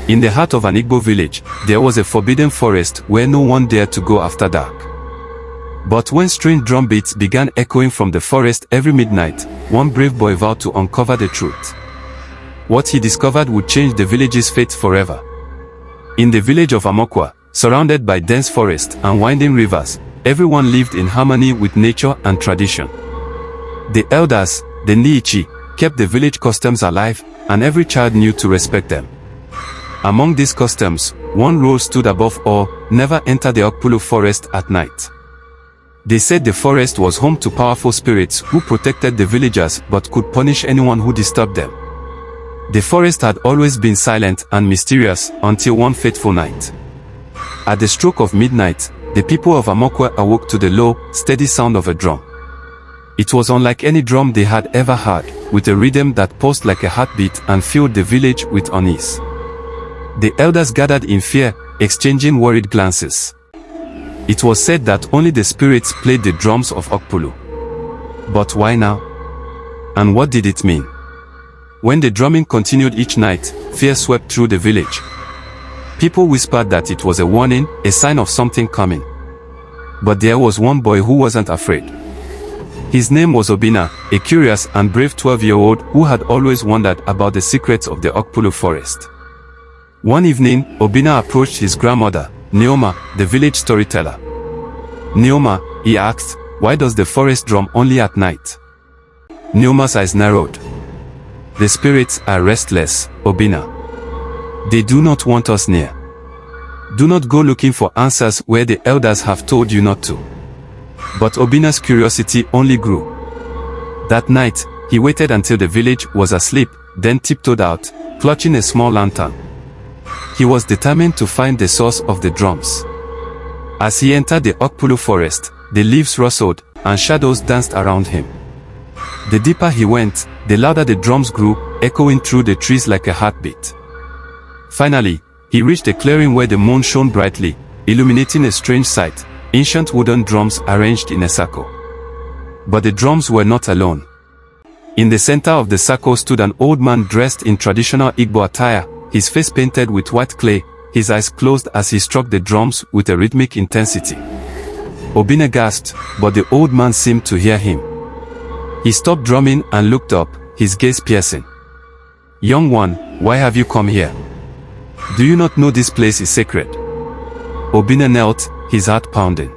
In the heart of an Igbo village, there was a forbidden forest where no one dared to go after dark. But when strange drum beats began echoing from the forest every midnight, one brave boy vowed to uncover the truth. What he discovered would change the village's fate forever. In the village of Amokwa, surrounded by dense forest and winding rivers, everyone lived in harmony with nature and tradition. The elders, the Niichi, kept the village customs alive, and every child knew to respect them. Among these customs, one rule stood above all: never enter the Okpulu forest at night. They said the forest was home to powerful spirits who protected the villagers but could punish anyone who disturbed them. The forest had always been silent and mysterious until one fateful night. At the stroke of midnight, the people of Amokwa awoke to the low, steady sound of a drum. It was unlike any drum they had ever heard, with a rhythm that pulsed like a heartbeat and filled the village with unease. The elders gathered in fear, exchanging worried glances. It was said that only the spirits played the drums of Okpulu. But why now? And what did it mean? When the drumming continued each night, fear swept through the village. People whispered that it was a warning, a sign of something coming. But there was one boy who wasn't afraid. His name was Obina, a curious and brave 12-year-old who had always wondered about the secrets of the Okpulu forest. One evening, Obina approached his grandmother, Neoma, the village storyteller. "Neoma," he asked, "why does the forest drum only at night?" Neoma's eyes narrowed. "The spirits are restless, Obina. They do not want us near. Do not go looking for answers where the elders have told you not to." But Obina's curiosity only grew. That night, he waited until the village was asleep, then tiptoed out, clutching a small lantern. He was determined to find the source of the drums. As he entered the Okpulu forest, the leaves rustled, and shadows danced around him. The deeper he went, the louder the drums grew, echoing through the trees like a heartbeat. Finally, he reached a clearing where the moon shone brightly, illuminating a strange sight: ancient wooden drums arranged in a circle. But the drums were not alone. In the center of the circle stood an old man dressed in traditional Igbo attire, his face painted with white clay, his eyes closed as he struck the drums with a rhythmic intensity. Obina gasped, but the old man seemed to hear him. He stopped drumming and looked up, his gaze piercing. "Young one, why have you come here? Do you not know this place is sacred?" Obina knelt, his heart pounding.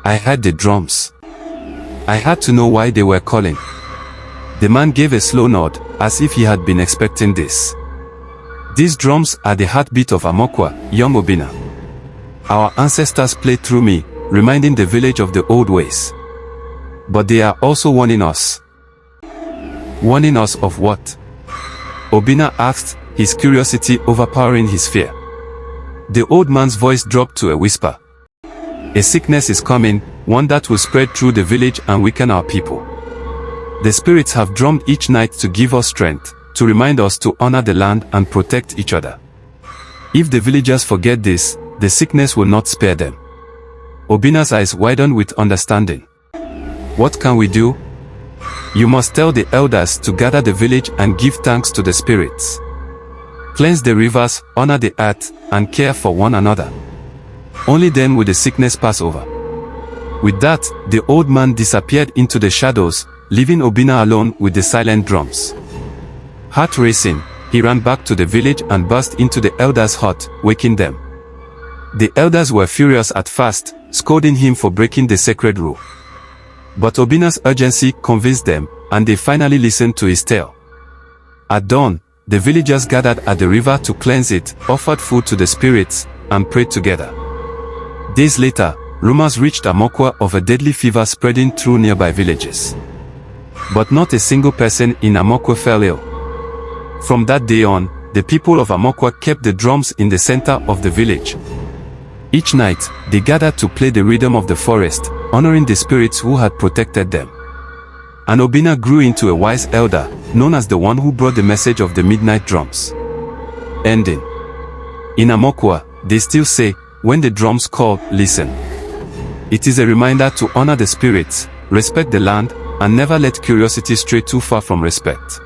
"I heard the drums. I had to know why they were calling." The man gave a slow nod, as if he had been expecting this. "These drums are the heartbeat of Amokwa, young Obina. Our ancestors played through me, reminding the village of the old ways. But they are also warning us." "Warning us of what?" Obina asked, his curiosity overpowering his fear. The old man's voice dropped to a whisper. "A sickness is coming, one that will spread through the village and weaken our people. The spirits have drummed each night to give us strength, to remind us to honor the land and protect each other. If the villagers forget this, the sickness will not spare them." Obina's eyes widened with understanding. "What can we do?" "You must tell the elders to gather the village and give thanks to the spirits. Cleanse the rivers, honor the earth, and care for one another. Only then will the sickness pass over." With that, the old man disappeared into the shadows, leaving Obina alone with the silent drums. Heart racing, he ran back to the village and burst into the elders' hut, waking them. The elders were furious at first, scolding him for breaking the sacred rule. But Obina's urgency convinced them, and they finally listened to his tale. At dawn, the villagers gathered at the river to cleanse it, offered food to the spirits, and prayed together. Days later, rumors reached Amokwa of a deadly fever spreading through nearby villages. But not a single person in Amokwa fell ill. From that day on, the people of Amokwa kept the drums in the center of the village. Each night, they gathered to play the rhythm of the forest, honoring the spirits who had protected them. And Obina grew into a wise elder, known as the one who brought the message of the midnight drums. Ending. In Amokwa, they still say, "When the drums call, listen." It is a reminder to honor the spirits, respect the land, and never let curiosity stray too far from respect.